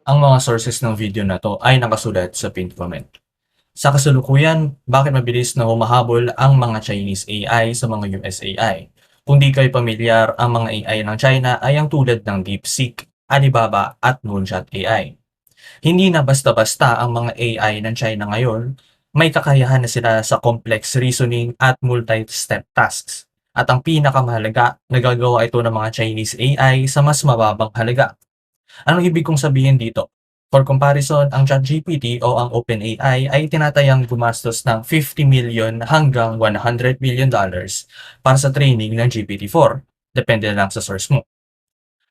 Ang mga sources ng video na 'to ay nakasulat sa pinned comment. Sa kasalukuyan, bakit mabilis na humahabol ang mga Chinese AI sa mga US AI? Kung di kayo pamilyar, ang mga AI ng China ay ang tulad ng DeepSeek, Alibaba at Moonshot AI. Hindi na basta-basta ang mga AI ng China ngayon, may kakayahan na sila sa complex reasoning at multi-step tasks. At ang pinakamahalaga, nagagawa ito ng mga Chinese AI sa mas mababang halaga. Anong ibig kong sabihin dito? For comparison, ang ChatGPT o ang OpenAI ay tinatayang gumastos ng 50 million hanggang 100 million dollars para sa training ng GPT-4. Depende lang sa source mo.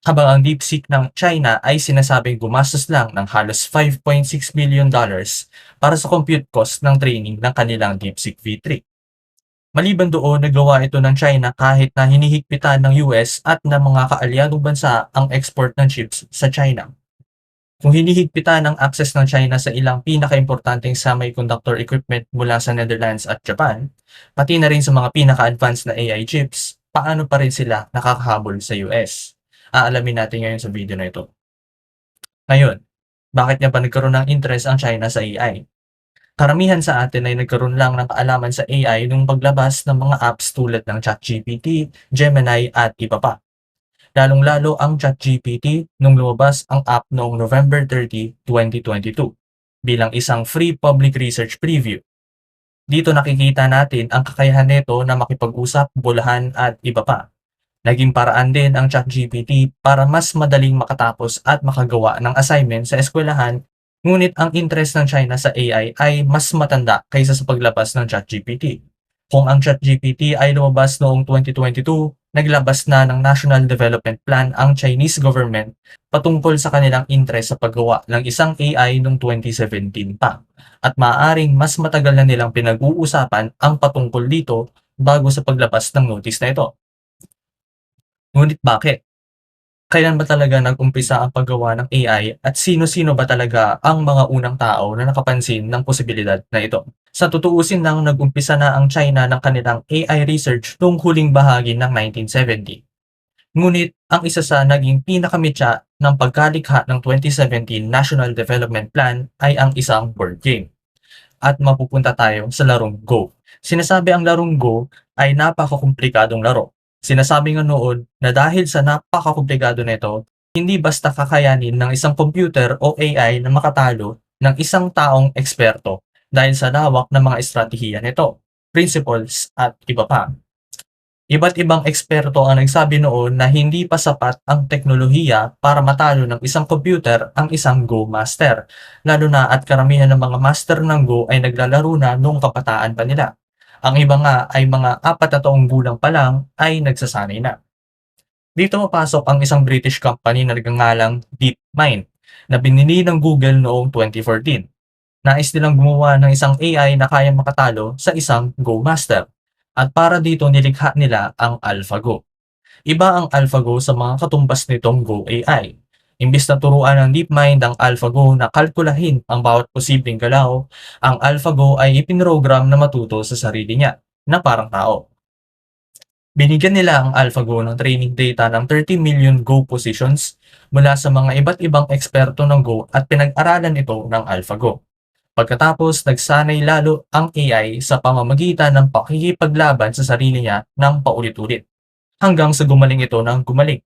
Habang ang DeepSeek ng China ay sinasabing gumastos lang ng halos 5.6 million dollars para sa compute cost ng training ng kanilang DeepSeek V3. Maliban doon, nagawa ito ng China kahit na hinihigpitan ng US at ng mga kaalyadong bansa ang export ng chips sa China. Kung hinihigpitan ang access ng China sa ilang pinakaimportanteng semiconductor equipment mula sa Netherlands at Japan, pati na rin sa mga pinaka-advanced na AI chips, paano pa rin sila nakakahabol sa US? Aalamin natin ngayon sa video na ito. Ngayon, bakit nga ba nagkaroon ng interest ang China sa AI? Karamihan sa atin ay nagkaroon lang ng kaalaman sa AI nung paglabas ng mga apps tulad ng ChatGPT, Gemini at iba pa. Lalong-lalo ang ChatGPT nung lumabas ang app noong November 30, 2022 bilang isang free public research preview. Dito nakikita natin ang kakayahan nito na makipag-usap, bulahan at iba pa. Naging paraan din ang ChatGPT para mas madaling makatapos at makagawa ng assignment sa eskwelahan, ngunit ang interest ng China sa AI ay mas matanda kaysa sa paglabas ng ChatGPT. Kung ang ChatGPT ay lumabas noong 2022, naglabas na ng National Development Plan ang Chinese government patungkol sa kanilang interest sa paggawa ng isang AI noong 2017 pa. At maaaring mas matagal na nilang pinag-uusapan ang patungkol dito bago sa paglabas ng notice na ito. Ngunit bakit? Kailan ba talaga nag-umpisa ang paggawa ng AI at sino-sino ba talaga ang mga unang tao na nakapansin ng posibilidad na ito? Sa tutuusin lang, nag-umpisa na ang China ng kanilang AI research noong huling bahagi ng 1970. Ngunit ang isa sa naging pinakamitya ng pagkalikha ng 2017 National Development Plan ay ang isang board game. At mapupunta tayo sa larong Go. Sinasabi ang larong Go ay napakakomplikadong laro. Sinasabi nga noon na dahil sa napakakomplikado nito, hindi basta kakayanin ng isang computer o AI na makatalo ng isang taong eksperto dahil sa lawak ng mga estratehiya nito, principles at iba pa. Iba't ibang eksperto ang nagsabi noon na hindi pa sapat ang teknolohiya para matalo ng isang computer ang isang Go master, lalo na at karamihan ng mga master ng Go ay naglalaro na noong kabataan pa nila. Ang iba nga ay mga 4 na taong gulang pa lang ay nagsasanay na. Dito papasok ang isang British company na nagngangalang DeepMind na binili ng Google noong 2014. Nais nilang gumawa ng isang AI na kayang makatalo sa isang Go master. At para dito nilikha nila ang AlphaGo. Iba ang AlphaGo sa mga katumbas nitong Go AI. Imbis na turuan ng DeepMind ang AlphaGo na kalkulahin ang bawat posibleng galaw, ang AlphaGo ay ipinrogram na matuto sa sarili niya, na parang tao. Binigyan nila ang AlphaGo ng training data ng 30 million Go positions mula sa mga iba't ibang eksperto ng Go at pinag-aralan ito ng AlphaGo. Pagkatapos, nagsanay lalo ang AI sa pamamagitan ng pakikipaglaban sa sarili niya ng paulit-ulit, hanggang sa gumaling ito ng gumaling.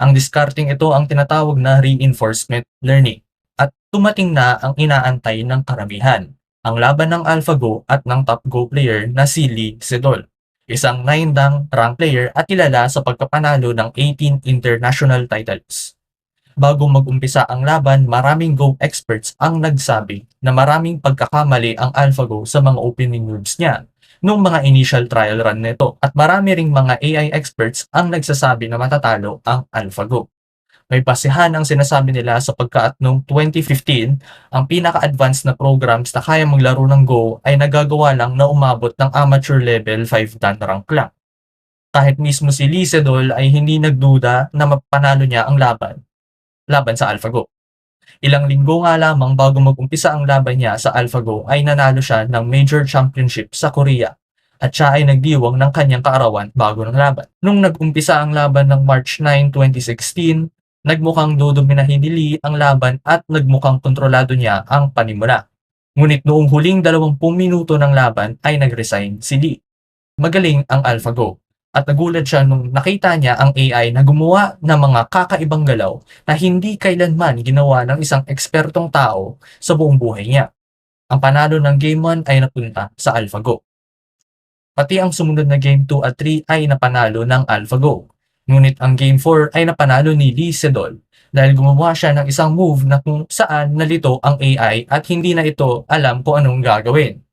Ang discarding ito ang tinatawag na reinforcement learning, at tumating na ang inaantay ng karamihan, ang laban ng AlphaGo at ng top Go player na si Lee Sedol, isang 9-dang rank player at kilala sa pagkapanalo ng 18 international titles. Bago mag-umpisa ang laban, maraming Go experts ang nagsabi na maraming pagkakamali ang AlphaGo sa mga opening moves niya nung mga initial trial run nito, at marami ring mga AI experts ang nagsasabi na matatalo ang AlphaGo. May basehan ang sinasabi nila sapagkat noong 2015, ang pinaka-advanced na programs na kaya maglaro ng Go ay nagagawa lang na umabot ng amateur level 5 dan rank lang. Kahit mismo si Lee Sedol ay hindi nagduda na mapanalo niya ang laban sa AlphaGo. Ilang linggo nga lamang bago mag-umpisa ang laban niya sa AlphaGo ay nanalo siya ng Major Championship sa Korea, at siya ay nagdiwang ng kanyang kaarawan bago ng laban. Nung nag-umpisa ang laban ng March 9, 2016, Nagmukhang dodominahin ni Lee ang laban at nagmukhang kontrolado niya ang panimula. Ngunit noong huling 20 minuto ng laban ay nag-resign si Lee. Magaling ang AlphaGo at nagulat siya nung nakita niya ang AI na gumawa ng mga kakaibang galaw na hindi kailanman ginawa ng isang ekspertong tao sa buong buhay niya. Ang panalo ng Game 1 ay napunta sa AlphaGo. Pati ang sumunod na Game 2 at 3 ay napanalo ng AlphaGo. Ngunit ang Game 4 ay napanalo ni Lee Sedol dahil gumawa siya ng isang move na kung saan nalito ang AI at hindi na ito alam kung anong gagawin.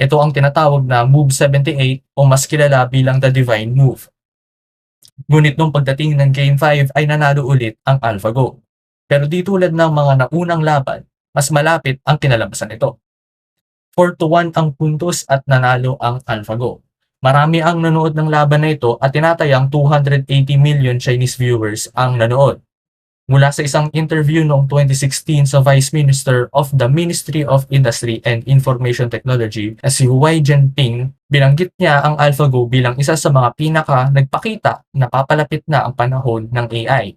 Ito ang tinatawag na Move 78 o mas kilala bilang the Divine Move. Ngunit nung pagdating ng Game 5 ay nanalo ulit ang AlphaGo. Pero di tulad ng mga naunang laban, mas malapit ang kinalabasan nito. 4-1 ang puntos at nanalo ang AlphaGo. Marami ang nanood ng laban na ito at tinatayang 280 million Chinese viewers ang nanood. Mula sa isang interview noong 2016 sa Vice Minister of the Ministry of Industry and Information Technology na si Wei Jianping, binanggit niya ang AlphaGo bilang isa sa mga nagpakita na papalapit na ang panahon ng AI.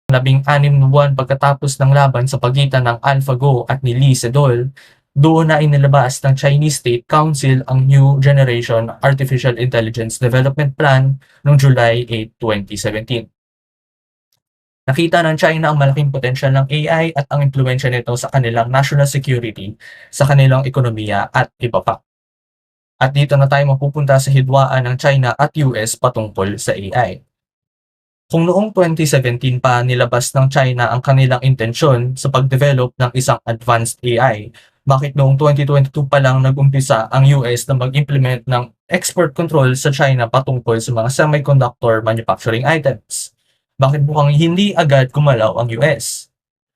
16 na buwan pagkatapos ng laban sa pagitan ng AlphaGo at ni Lee Sedol, doon na inilabas ng Chinese State Council ang New Generation Artificial Intelligence Development Plan noong July 8, 2017. Nakita ng China ang malaking potensyal ng AI at ang impluensya nito sa kanilang national security, sa kanilang ekonomiya at iba pa. At dito na tayo mapupunta sa hidwaan ng China at US patungkol sa AI. Kung noong 2017 pa nilabas ng China ang kanilang intensyon sa pag-develop ng isang advanced AI, bakit noong 2022 pa lang nag-umpisa ang US na mag-implement ng export control sa China patungkol sa mga semiconductor manufacturing items? Bakit mukhang hindi agad gumalaw ang US?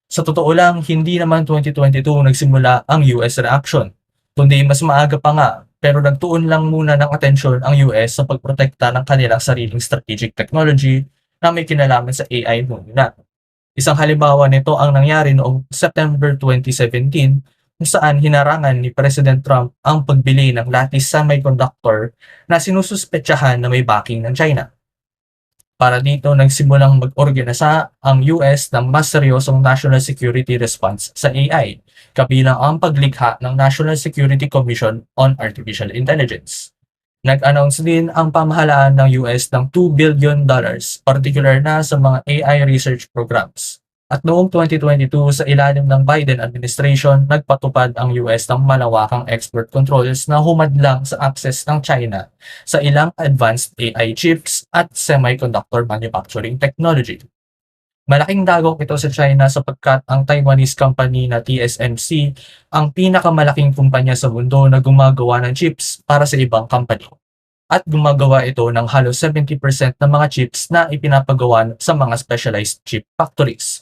Sa totoo lang, hindi naman 2022 nagsimula ang US reaction, kundi mas maaga pa nga, pero nagtuon lang muna ng atensyon ang US sa pagprotekta ng kanilang sariling strategic technology na may kinalaman sa AI muna. Isang halimbawa nito ang nangyari noong September 2017 kung saan hinarangan ni President Trump ang pagbili ng lattice semiconductor na sinususpetsahan na may backing ng China. Para dito nagsimulang mag-organisa ang US ng mas seryosong national security response sa AI, kabilang ang paglikha ng National Security Commission on Artificial Intelligence. Nag-announce din ang pamahalaan ng US ng $2 billion, particular na sa mga AI research programs. At noong 2022 sa ilalim ng Biden administration, nagpatupad ang US ng malawakang export controls na humadlang sa access ng China sa ilang advanced AI chips at semiconductor manufacturing technology. Malaking dagok ito sa China sapagkat ang Taiwanese company na TSMC ang pinakamalaking kumpanya sa mundo na gumagawa ng chips para sa ibang company. At gumagawa ito ng halos 70% ng mga chips na ipinapagawa sa mga specialized chip factories.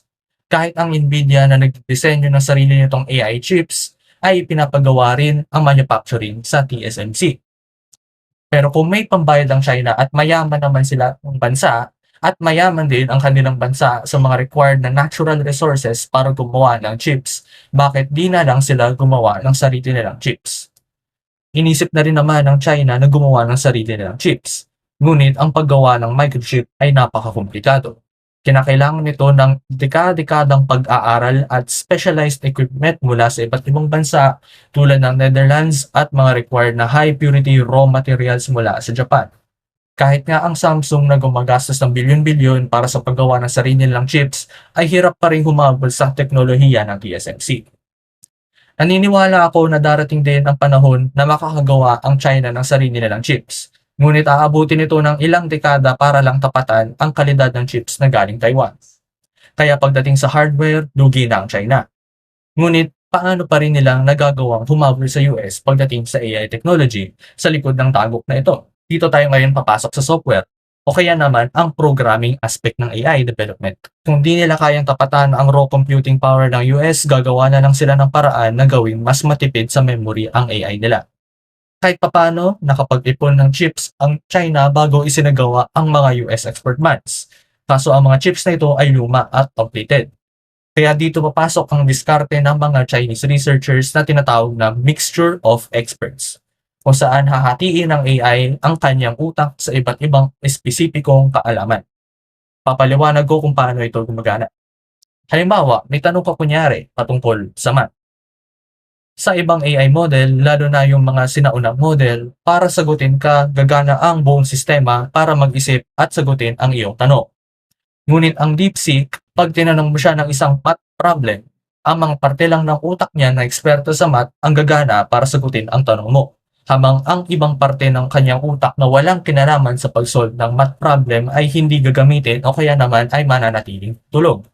Kahit ang Nvidia na nagdisenyo ng sarili nitong AI chips ay pinapagawa rin ang manufacturing sa TSMC. Pero kung may pambayad ang China at mayaman naman sila ng bansa, at mayaman din ang kanilang bansa sa mga required na natural resources para gumawa ng chips, bakit di na lang sila gumawa ng sarili nilang chips? Inisip na rin naman ng China na gumawa ng sarili nilang chips. Ngunit ang paggawa ng microchip ay napakakomplikado. Kinakailangan nito ng dekadang pag-aaral at specialized equipment mula sa iba't ibang bansa tulad ng Netherlands at mga required na high purity raw materials mula sa Japan. Kahit nga ang Samsung na gumagastos ng bilyon-bilyon para sa paggawa ng sarili nilang chips ay hirap pa rin humabol sa teknolohiya ng TSMC. Naniniwala ako na darating din ang panahon na makakagawa ang China ng sarili nilang chips. Ngunit aabutin ito ng ilang dekada para lang tapatan ang kalidad ng chips na galing Taiwan. Kaya pagdating sa hardware, lugi na ang China. Ngunit paano pa rin nilang nagagawang humabol sa US pagdating sa AI technology sa likod ng dagok na ito? Dito tayo ngayon papasok sa software o kaya naman ang programming aspect ng AI development. Kung di nila kayang tapatan ang raw computing power ng US, gagawa na lang sila ng paraan na gawing mas matipid sa memory ang AI nila. Kahit papano, nakapag-ipon ng chips ang China bago isinagawa ang mga US export bans. Kaso ang mga chips na ito ay luma at outdated. Kaya dito papasok ang diskarte ng mga Chinese researchers na tinatawag na mixture of experts, kung saan hahatiin ng AI ang kanyang utak sa iba't ibang espesipikong kaalaman. Papaliwanag ko kung paano ito gumagana. Halimbawa, may tanong ka kunyari patungkol sa math. Sa ibang AI model, lalo na yung mga sinaunang model, para sagutin ka, gagana ang buong sistema para mag-isip at sagutin ang iyong tanong. Ngunit ang DeepSeek, pag tinanong mo siya ng isang math problem, ang mga parte lang ng utak niya na eksperto sa math ang gagana para sagutin ang tanong mo. Habang ang ibang parte ng kanyang utak na walang kinalaman sa pag-solve ng math problem ay hindi gagamitin o kaya naman ay mananatiling tulog.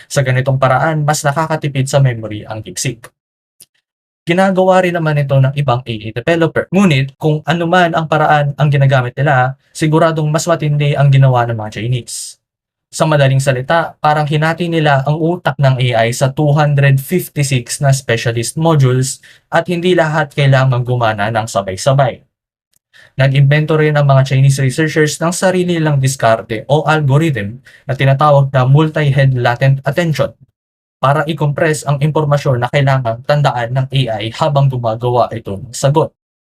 Sa ganitong paraan, mas nakakatipid sa memory ang DeepSeek. Ginagawa rin naman ito ng ibang AI developer. Ngunit kung ano man ang paraan ang ginagamit nila, siguradong mas matindi ang ginawa ng mga Chinese. Sa madaling salita, parang hinati nila ang utak ng AI sa 256 na specialist modules at hindi lahat kailangang gumana ng sabay-sabay. Nag-imbento rin ang mga Chinese researchers ng sarili nilang diskarte o algorithm na tinatawag na multi-head latent attention para i-compress ang impormasyon na kailangang tandaan ng AI habang gumagawa ito ng sagot.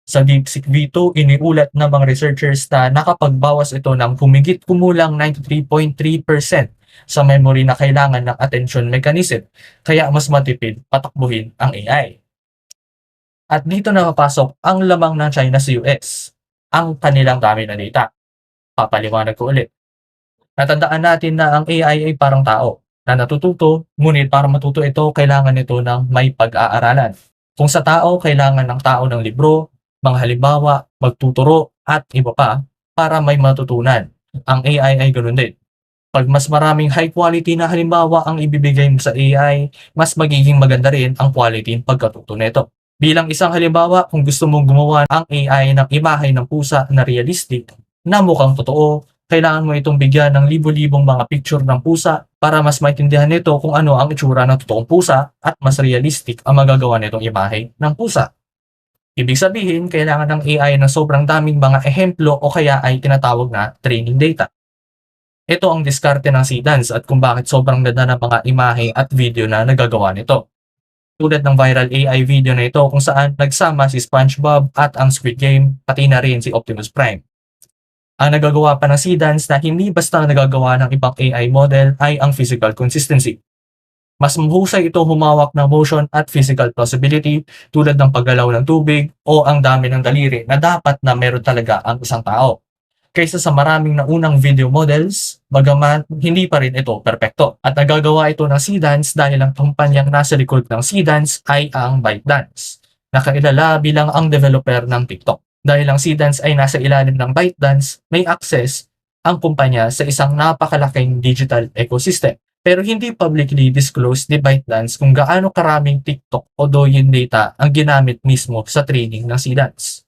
Sa DeepSeek V2, iniulat ng mga researchers na nakapagbawas ito ng humigit kumulang 93.3% sa memory na kailangan ng attention mechanism, kaya mas matipid patakbuhin ang AI. At dito na mapasok ang lamang ng China sa US, ang kanilang dami na data. Papaliwanag ko ulit. Natandaan natin na ang AI ay parang tao na natututo, ngunit para matuto ito, kailangan nito ng may pag-aaralan. Kung sa tao, kailangan ng tao ng libro, mga halimbawa, magtuturo, at iba pa para may matutunan. Ang AI ay ganoon din. Pag mas maraming high quality na halimbawa ang ibibigay mo sa AI, mas magiging maganda rin ang quality ng pagkatuto nito. Bilang isang halimbawa, kung gusto mong gumawa ang AI ng imahe ng pusa na realistic, na mukhang totoo, kailangan mo itong bigyan ng libo-libong mga picture ng pusa para mas maintindihan nito kung ano ang itsura ng totoong pusa at mas realistic ang magagawa nitong imahe ng pusa. Ibig sabihin, kailangan ng AI ng sobrang daming mga ehemplo o kaya ay tinatawag na training data. Ito ang diskarte ng Seedance at kung bakit sobrang ganda ng mga imahe at video na nagagawa nito. Tulad ng viral AI video na ito kung saan nagsama si SpongeBob at ang Squid Game, pati na rin si Optimus Prime. Ang nagagawa pa ng Seedance na hindi basta nagagawa ng ibang AI model ay ang physical consistency. Mas mahusay ito humawak ng motion at physical plausibility tulad ng paggalaw ng tubig o ang dami ng daliri na dapat na meron talaga ang isang tao. Kaysa sa maraming naunang video models, bagaman hindi pa rin ito perpekto. At nagagawa ito ng Seedance dahil ang kumpanyang nasa likod ng Seedance ay ang ByteDance, na kailala bilang ang developer ng TikTok. Dahil ang Seedance ay nasa ilalim ng ByteDance, may access ang kumpanya sa isang napakalaking digital ecosystem. Pero hindi publicly disclosed ni ByteDance kung gaano karaming TikTok o Douyin data ang ginamit mismo sa training ng Seedance.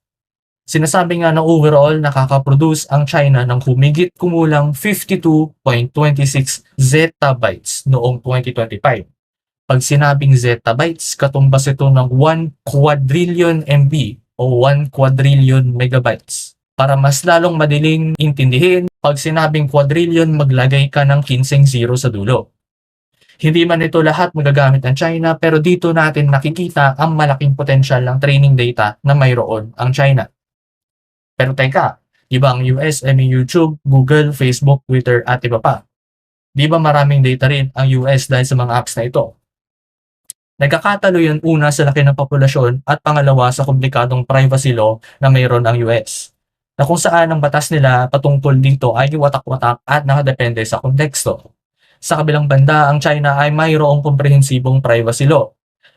Sinasabi nga na overall nakaka-produce ang China ng humigit kumulang 52.26 zettabytes noong 2025. Pag sinabing zettabytes, katumbas ito ng 1 quadrillion MB o 1 quadrillion megabytes. Para mas lalong madaling intindihin, pag sinabing quadrillion, maglagay ka ng 15 zero sa dulo. Hindi man ito lahat magagamit ng China, pero dito natin nakikita ang malaking potensyal ng training data na mayroon ang China. Pero teka, di ba ang US ay may YouTube, Google, Facebook, Twitter at iba pa? Di ba maraming data rin ang US dahil sa mga apps na ito? Nagkakatalo yan una sa laki ng populasyon at pangalawa sa komplikadong privacy law na mayroon ang US, na kung saan ang batas nila patungkol dito ay watak-watak at nakadepende sa konteksto. Sa kabilang banda, ang China ay mayroong komprehensibong privacy law.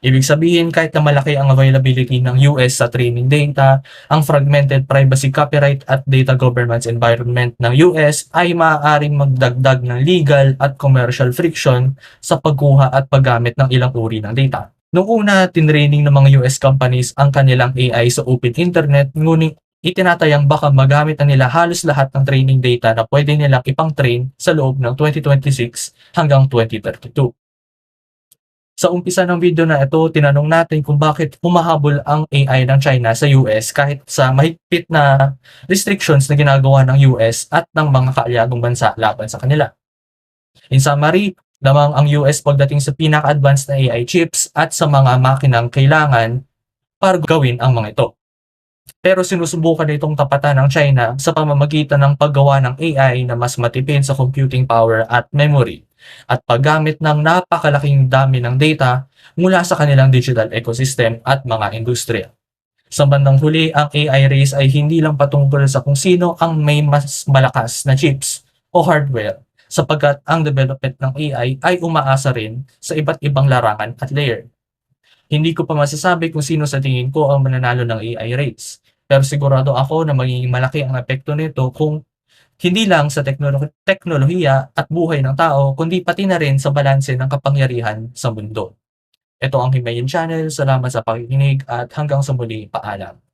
Ibig sabihin, kahit na malaki ang availability ng US sa training data, ang fragmented privacy, copyright at data governance environment ng US ay maaaring magdagdag ng legal at commercial friction sa pagkuha at paggamit ng ilang uri ng data. Noong una, tinraining ng mga US companies ang kanilang AI sa open internet, ngunit itinatayang baka magamit na nila halos lahat ng training data na pwede nilang ipang-train sa loob ng 2026 hanggang 2032. Sa umpisa ng video na ito, tinanong natin kung bakit humahabol ang AI ng China sa US kahit sa mahigpit na restrictions na ginagawa ng US at ng mga kaalyadong bansa laban sa kanila. In summary, lamang ang US pagdating sa pinaka-advanced na AI chips at sa mga makinang kailangan para gawin ang mga ito. Pero sinusubukan itong tapatan ng China sa pamamagitan ng paggawa ng AI na mas matipid sa computing power at memory. at paggamit ng napakalaking dami ng data mula sa kanilang digital ecosystem at mga industriya. Sa bandang huli, ang AI race ay hindi lang patungkol sa kung sino ang may mas malakas na chips o hardware, sapagkat ang development ng AI ay umaasa rin sa iba't ibang larangan at layer. Hindi ko pa masasabi kung sino sa tingin ko ang mananalo ng AI race, pero sigurado ako na magiging malaki ang epekto nito kung hindi lang sa teknolohiya at buhay ng tao, kundi pati na rin sa balanse ng kapangyarihan sa mundo. Ito ang Himayin Channel. Salamat sa pakikinig at hanggang sa muli, paalam.